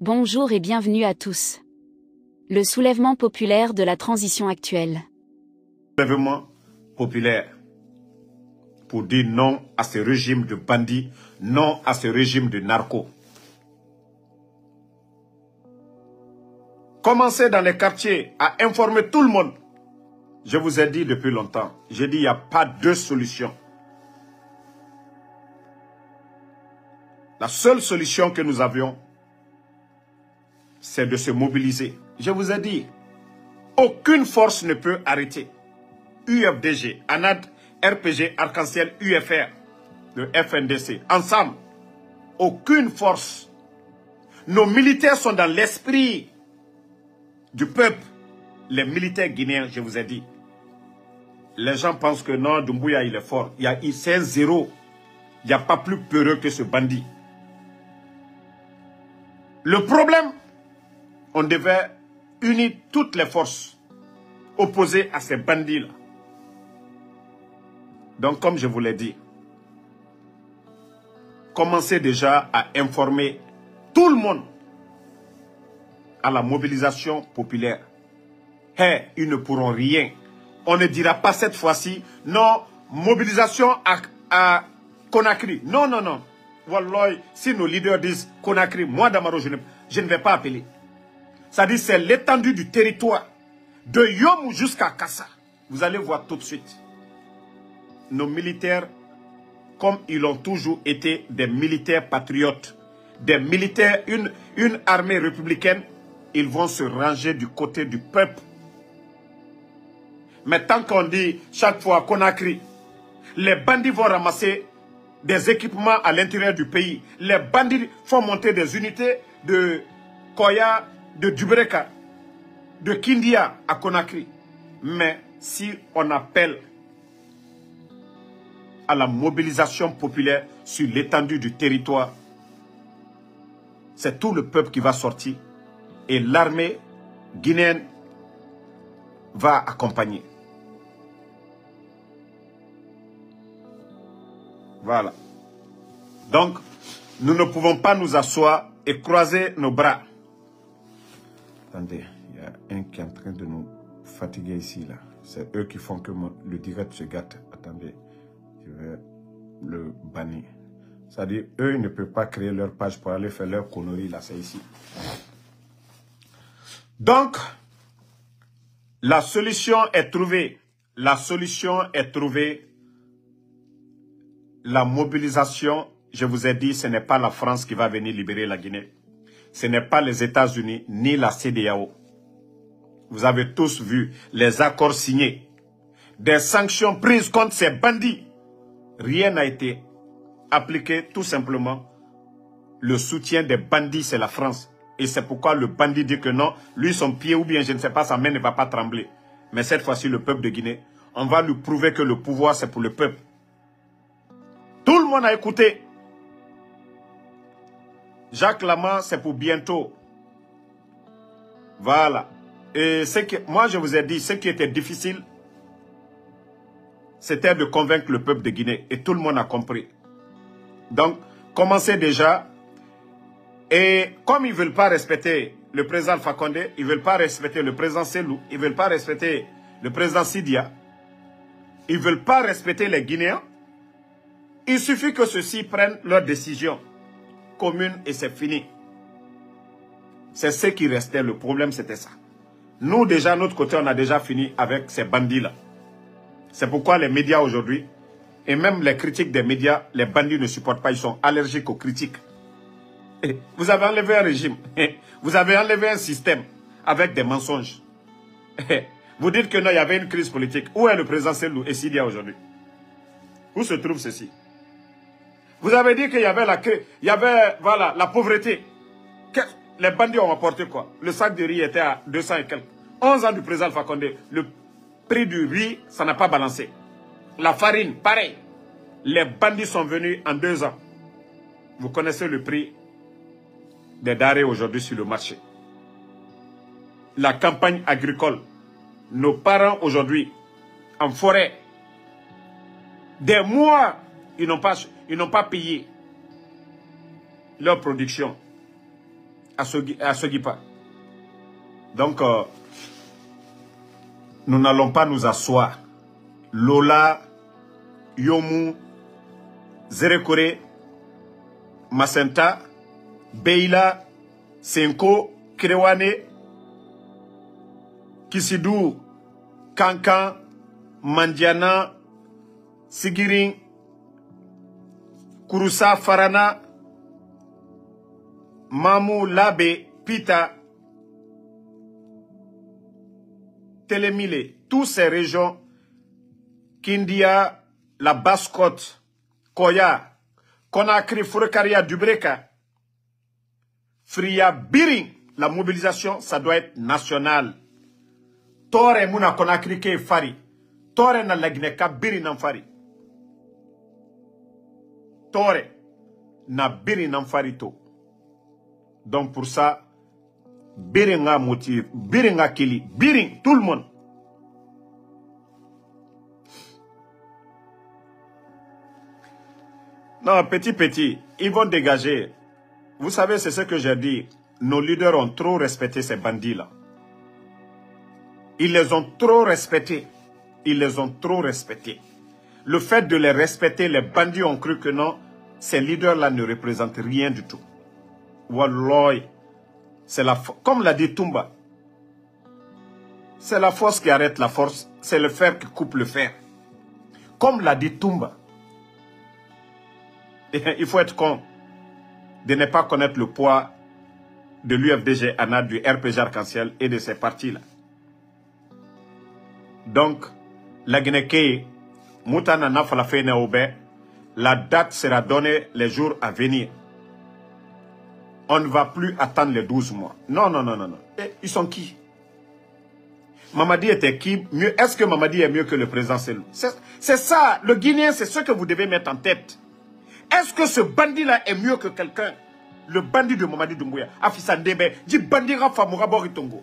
Bonjour et bienvenue à tous. Le soulèvement populaire de la transition actuelle. Soulèvement populaire pour dire non à ce régime de bandits, non à ce régime de narcos. Commencez dans les quartiers à informer tout le monde. Je vous ai dit depuis longtemps, j'ai dit il n'y a pas deux solutions. La seule solution que nous avions, c'est de se mobiliser. Je vous ai dit, aucune force ne peut arrêter. UFDG, ANAD, RPG, Arc-en-Ciel, UFR, le FNDC, ensemble, aucune force. Nos militaires sont dans l'esprit du peuple. Les militaires guinéens, je vous ai dit. Les gens pensent que non, Doumbouya, il est fort. C'est un zéro. Il n'y a pas plus peureux que ce bandit. Le problème, on devait unir toutes les forces opposées à ces bandits-là. Donc, comme je vous l'ai dit, commencez déjà à informer tout le monde à la mobilisation populaire. Hey, ils ne pourront rien. On ne dira pas cette fois-ci, non, mobilisation à Conakry. Non, non, non. Wallah, si nos leaders disent Conakry, moi, Damaro, je ne vais pas appeler. C'est-à-dire, c'est l'étendue du territoire, de Yom jusqu'à Kassa. Vous allez voir tout de suite. Nos militaires, comme ils ont toujours été des militaires patriotes, des militaires, une armée républicaine, ils vont se ranger du côté du peuple. Mais tant qu'on dit chaque fois Conakry, les bandits vont ramasser des équipements à l'intérieur du pays. Les bandits font monter des unités de Koya, de Dubreka, de Kindia à Conakry. Mais si on appelle à la mobilisation populaire sur l'étendue du territoire, c'est tout le peuple qui va sortir et l'armée guinéenne va accompagner. Voilà. Donc, nous ne pouvons pas nous asseoir et croiser nos bras. Attendez, il y a un qui est en train de nous fatiguer ici, là. C'est eux qui font que le direct se gâte. Attendez, je vais le bannir. C'est-à-dire, eux, ils ne peuvent pas créer leur page pour aller faire leur connerie, là, c'est ici. Donc, la solution est trouvée. La solution est trouvée. La mobilisation, je vous ai dit, ce n'est pas la France qui va venir libérer la Guinée. Ce n'est pas les États-Unis ni la CEDEAO. Vous avez tous vu les accords signés. Des sanctions prises contre ces bandits. Rien n'a été appliqué, tout simplement. Le soutien des bandits, c'est la France. Et c'est pourquoi le bandit dit que non, lui, son pied ou bien, je ne sais pas, sa main ne va pas trembler. Mais cette fois-ci, le peuple de Guinée, on va lui prouver que le pouvoir, c'est pour le peuple. Tout le monde a écouté. Jacques Lama, c'est pour bientôt. Voilà. Et moi, je vous ai dit, ce qui était difficile, c'était de convaincre le peuple de Guinée. Et tout le monde a compris. Donc, commencez déjà. Et comme ils ne veulent pas respecter le président Alpha Condé, ils ne veulent pas respecter le président Selou, ils ne veulent pas respecter le président Sidia, ils ne veulent pas respecter les Guinéens, il suffit que ceux-ci prennent leur décision commune et c'est fini. C'est ce qui restait. Le problème, c'était ça. Nous, déjà, de notre côté, on a déjà fini avec ces bandits-là. C'est pourquoi les médias aujourd'hui, et même les critiques des médias, les bandits ne supportent pas, ils sont allergiques aux critiques. Et vous avez enlevé un régime, vous avez enlevé un système avec des mensonges. Vous dites que non, il y avait une crise politique. Où est le président Selou et Sidia aujourd'hui? Où se trouve ceci? Vous avez dit qu'il y avait voilà, la pauvreté. Les bandits ont apporté quoi? Le sac de riz était à 200 et quelques. 11 ans du président Alpha Condé. Le prix du riz, ça n'a pas balancé. La farine, pareil. Les bandits sont venus en 2 ans. Vous connaissez le prix des denrées aujourd'hui sur le marché. La campagne agricole. Nos parents aujourd'hui, en forêt, des mois, ils n'ont pas payé leur production. à Sogipa. Donc, nous n'allons pas nous asseoir. Lola, Yomu, Zerekore, Masenta, Beila, Senko, Krewane, Kisidou, Kankan, Mandiana, Sigirin, Kurusa, Farana, Mamou, Labe, Pita, Télémile, toutes ces régions, Kindia, la Basse-Côte, Koya, Conakry, Furekaria, Dubreka, Fria, Biring, la mobilisation, ça doit être national. Tore Muna Conakry ke Fari, Tore na Lagneka, Biring nan Fari. Tore na Biring nan Fari to. Donc pour ça, Biring a motive, Biring a kili, Biring, tout le monde. Non, petit, ils vont dégager. Vous savez, c'est ce que j'ai dit. Nos leaders ont trop respecté ces bandits-là. Ils les ont trop respectés. Ils les ont trop respectés. Le fait de les respecter, les bandits ont cru que non, ces leaders-là ne représentent rien du tout. Wallah, c'est la comme l'a dit Toumba, c'est la force qui arrête la force, c'est le fer qui coupe le fer. Comme l'a dit Toumba. Il faut être con de ne pas connaître le poids de l'UFDG ANA, du RPG Arc-en-Ciel et de ces partis-là. Donc, la Guinée, la date sera donnée les jours à venir. On ne va plus attendre les 12 mois. Non, non, non, non, non. Et ils sont qui? Mamadi était qui? Est-ce que Mamadi est mieux que le président Selou? C'est ça, le Guinéen, c'est ce que vous devez mettre en tête. Est-ce que ce bandit-là est mieux que quelqu'un? Le bandit de Mamadi Doumbouya, Afissa Ndebe, dit bandit Rafa Mourabor Itongo.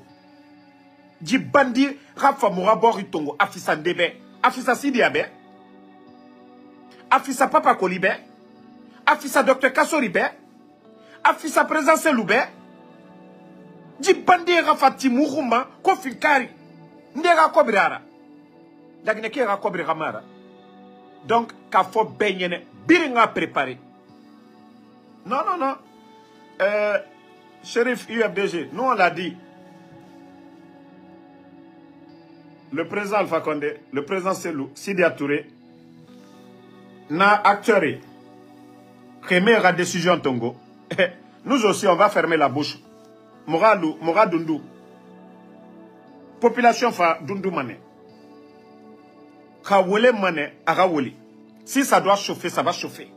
Dit bandit Rafa Mourabor Itongo, Afissa Ndebe, Afissa Sidi Abe, Afissa Papa Kolibé, Afissa Dr Kassoribe, Afissa Président Seloube, dit bandit Rafa Timourouma, Kofinkari, Ndera Kobirara, Dagneke Rakobri Ramara. Donc, qu'il faut baigner, bien préparé. Non, non, non. Shérif UFDG, nous on l'a dit. Le président Alpha Condé, le président Selou, Sidi Touré, n'a acteur. Remet la décision Tongo. Nous aussi, on va fermer la bouche. Mora Dundu. Population fa Dundu Mané. Si ça doit chauffer, ça va chauffer.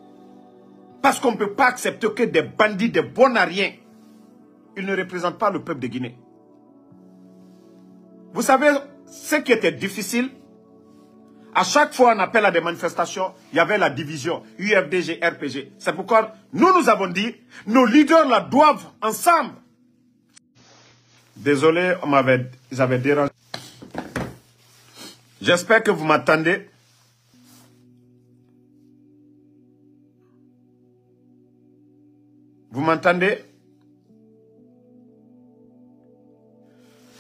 Parce qu'on ne peut pas accepter que des bandits, des bonariens, ils ne représentent pas le peuple de Guinée. Vous savez, ce qui était difficile, à chaque fois on appelle à des manifestations, il y avait la division UFDG, RPG. C'est pourquoi nous avons dit, nos leaders là doivent ensemble. Désolé, ils avaient dérangé. J'espère que vous m'entendez. Vous m'entendez?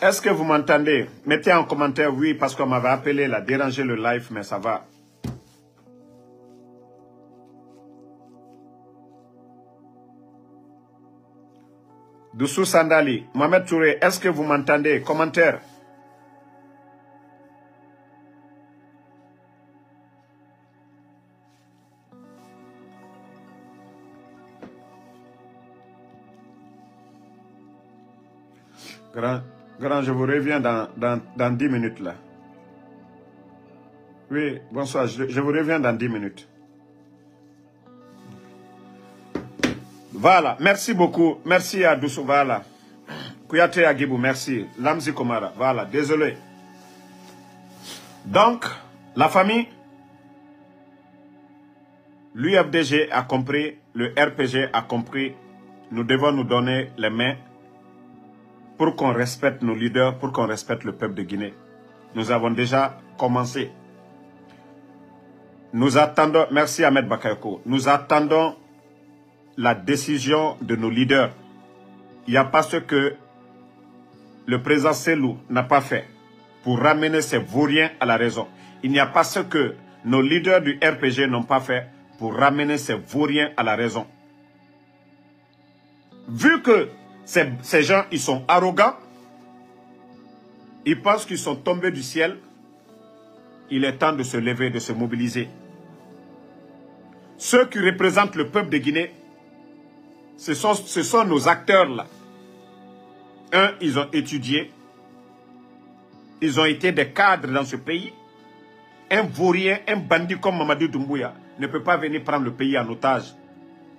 Est-ce que vous m'entendez? Mettez en commentaire oui, parce qu'on m'avait appelé là, déranger le live, mais ça va. Doussou Sandali, Mohamed Touré, est-ce que vous m'entendez? Commentaire. Grand, je vous reviens dans 10 minutes là. Oui, bonsoir, je vous reviens dans 10 minutes. Voilà, merci beaucoup. Merci à Doussou, voilà. Kouyaté Agibou, merci. Lamzi Komara, voilà, désolé. Donc, la famille, l'UFDG a compris, le RPG a compris, nous devons nous donner les mains pour qu'on respecte nos leaders, pour qu'on respecte le peuple de Guinée. Nous avons déjà commencé. Nous attendons, merci Ahmed Bakayoko, nous attendons la décision de nos leaders. il n'y a pas ce que le président Selou n'a pas fait pour ramener ces vauriens à la raison. Il n'y a pas ce que nos leaders du RPG n'ont pas fait pour ramener ces vauriens à la raison. Vu que ces gens, ils sont arrogants, ils pensent qu'ils sont tombés du ciel, il est temps de se lever, de se mobiliser. Ceux qui représentent le peuple de Guinée, ce sont nos acteurs là. Ils ont étudié, ils ont été des cadres dans ce pays. Un vaurien, un bandit comme Mamadou Doumbouya ne peut pas venir prendre le pays en otage.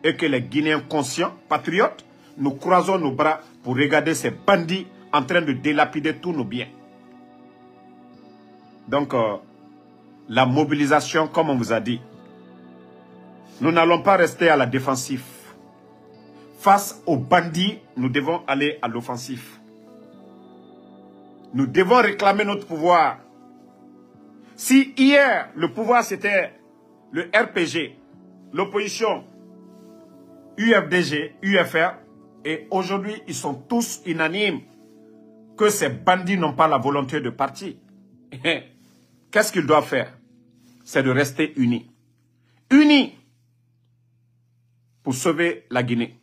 Et que les Guinéens conscients, patriotes, nous croisons nos bras pour regarder ces bandits en train de délapider tous nos biens. Donc, la mobilisation, comme on vous a dit, nous n'allons pas rester à la défensive. Face aux bandits, nous devons aller à l'offensif. Nous devons réclamer notre pouvoir. Si hier, le pouvoir c'était le RPG, l'opposition, UFDG, UFR, et aujourd'hui, ils sont tous unanimes que ces bandits n'ont pas la volonté de partir. Qu'est-ce qu'ils doivent faire? C'est de rester unis. Unis pour sauver la Guinée.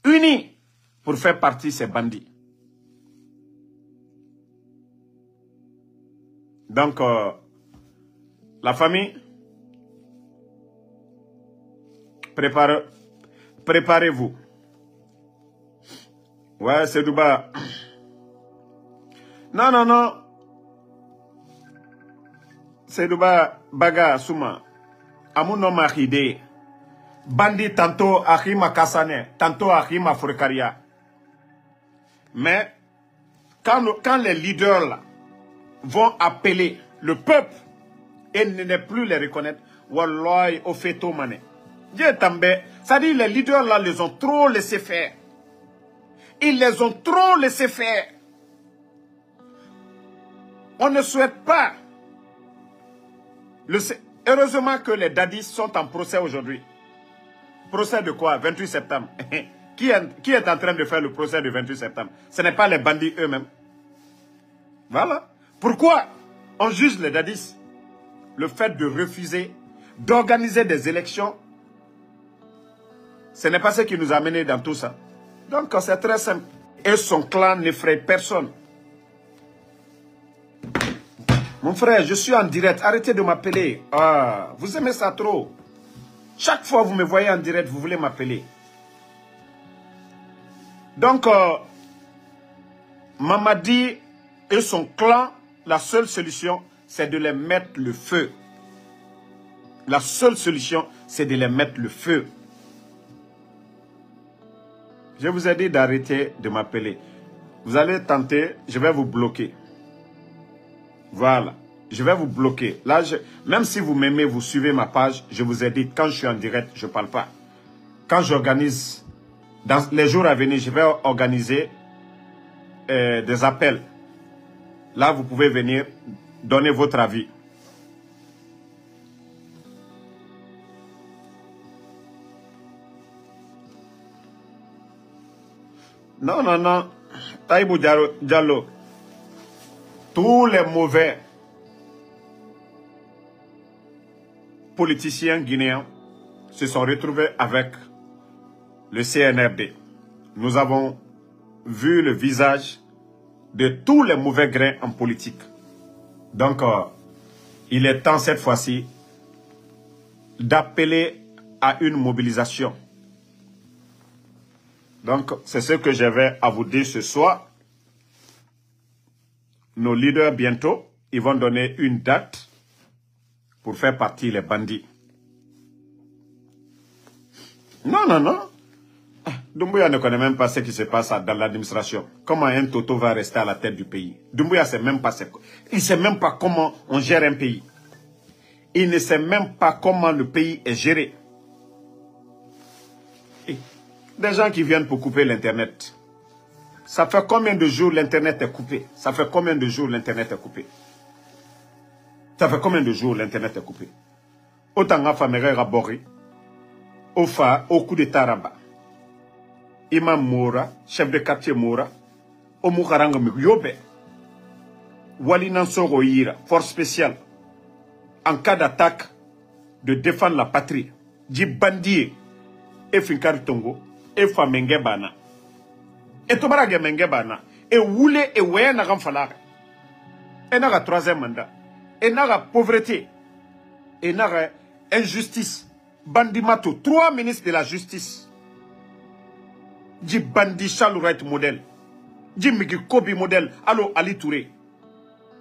Unis pour faire partie de ces bandits. Donc, la famille, préparez-vous. Ouais, c'est Duba. Non, non, non. C'est Duba Baga Souma. Amuno Mahide. Bandit tantôt Ahima Kassane, tantôt Ahima Furekaria. Mais quand les leaders là, vont appeler le peuple et ne plus les reconnaître, Wallahi au feto mané. Dieu tambe, ça dit les leaders là les ont trop laissé faire. Ils les ont trop laissé faire. On ne souhaite pas. Heureusement que les dadis sont en procès aujourd'hui. Procès de quoi? 28 septembre. Qui est en train de faire le procès du 28 septembre? Ce n'est pas les bandits eux-mêmes. Voilà. Pourquoi on juge les dadis? Le fait de refuser d'organiser des élections, ce n'est pas ce qui nous a menés dans tout ça. Donc c'est très simple. Et son clan n'effraie personne. Mon frère, je suis en direct. Arrêtez de m'appeler. Ah, vous aimez ça trop. Chaque fois que vous me voyez en direct, vous voulez m'appeler. Donc, Mamadi et son clan, la seule solution, c'est de les mettre le feu. La seule solution, c'est de les mettre le feu. Je vous ai dit d'arrêter de m'appeler. Vous allez tenter, je vais vous bloquer. Voilà. Je vais vous bloquer. Là, même si vous m'aimez, vous suivez ma page, je vous ai dit, quand je suis en direct, je ne parle pas. Quand j'organise, dans les jours à venir, je vais organiser des appels. Là, vous pouvez venir donner votre avis. Non, non, non. Taïbou Diallo. Tous les mauvais politiciens guinéens se sont retrouvés avec le CNRD. Nous avons vu le visage de tous les mauvais grains en politique. Donc, il est temps cette fois-ci d'appeler à une mobilisation. Donc, c'est ce que j'avais à vous dire ce soir. Nos leaders, bientôt, ils vont donner une date pour faire partie les bandits. Non, non, non. Doumbouya ne connaît même pas ce qui se passe dans l'administration. Comment un Toto va rester à la tête du pays? Doumbouya ne sait même pas il ne sait même pas comment on gère un pays. Il ne sait même pas comment le pays est géré. Et des gens qui viennent pour couper l'Internet. Ça fait combien de jours l'Internet est coupé? Ça fait combien de jours l'Internet est coupé? Ça fait combien de jours l'Internet est coupé? Autant à Famere Rabori, au coup de Taraba. Imam Mora, chef de quartier Mora, Omukaranga Yobe, Wali Nansoro Ira, force spéciale, en cas d'attaque, de défendre la patrie, dit bandit, et Finkari Tongo, et Famenge Bana, et Tomara Gemenge Bana, et Woule et Weye Nagam Falare, et Naga troisième mandat, et Naga pauvreté, et Naga injustice, Bandimato, 3 ministres de la justice, dit Bandi Chalourait modèle, dit Migi Kobi modèle, allo Ali Touré,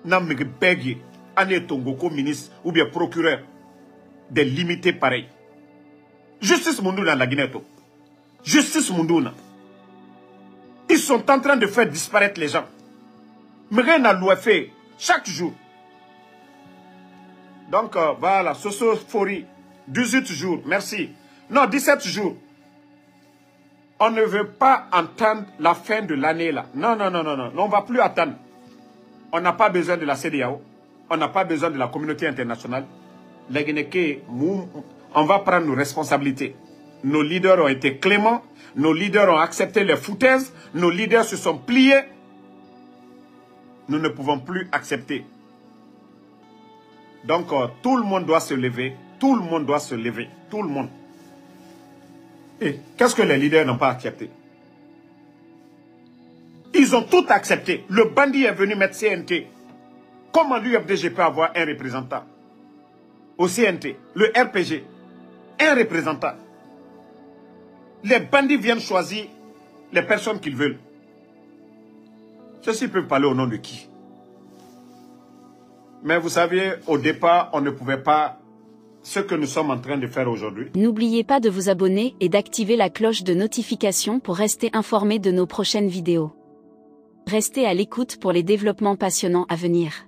Nam Migi Begui, Ané Tongo comme ministre ou bien procureur, des limités pareils. Justice Munduna la Guinée. Justice Munduna. Ils sont en train de faire disparaître les gens. Mais rien n'a fait chaque jour. Donc voilà, Sosofori, 18 jours, merci. Non, 17 jours. On ne veut pas entendre la fin de l'année là. Non, non, non, non, non. On ne va plus attendre. On n'a pas besoin de la CEDEAO. On n'a pas besoin de la communauté internationale. Les Guinéens, on va prendre nos responsabilités. Nos leaders ont été cléments. Nos leaders ont accepté les foutaises. Nos leaders se sont pliés. Nous ne pouvons plus accepter. Donc, tout le monde doit se lever. Tout le monde doit se lever. Tout le monde. Et qu'est-ce que les leaders n'ont pas accepté? Ils ont tout accepté. Le bandit est venu mettre CNT. Comment l'UFDG peut avoir un représentant au CNT, le RPG, un représentant? Les bandits viennent choisir les personnes qu'ils veulent. Ceux-ci peuvent parler au nom de qui? Mais vous savez, au départ, on ne pouvait pas ce que nous sommes en train de faire aujourd'hui. N'oubliez pas de vous abonner et d'activer la cloche de notification pour rester informé de nos prochaines vidéos. Restez à l'écoute pour les développements passionnants à venir.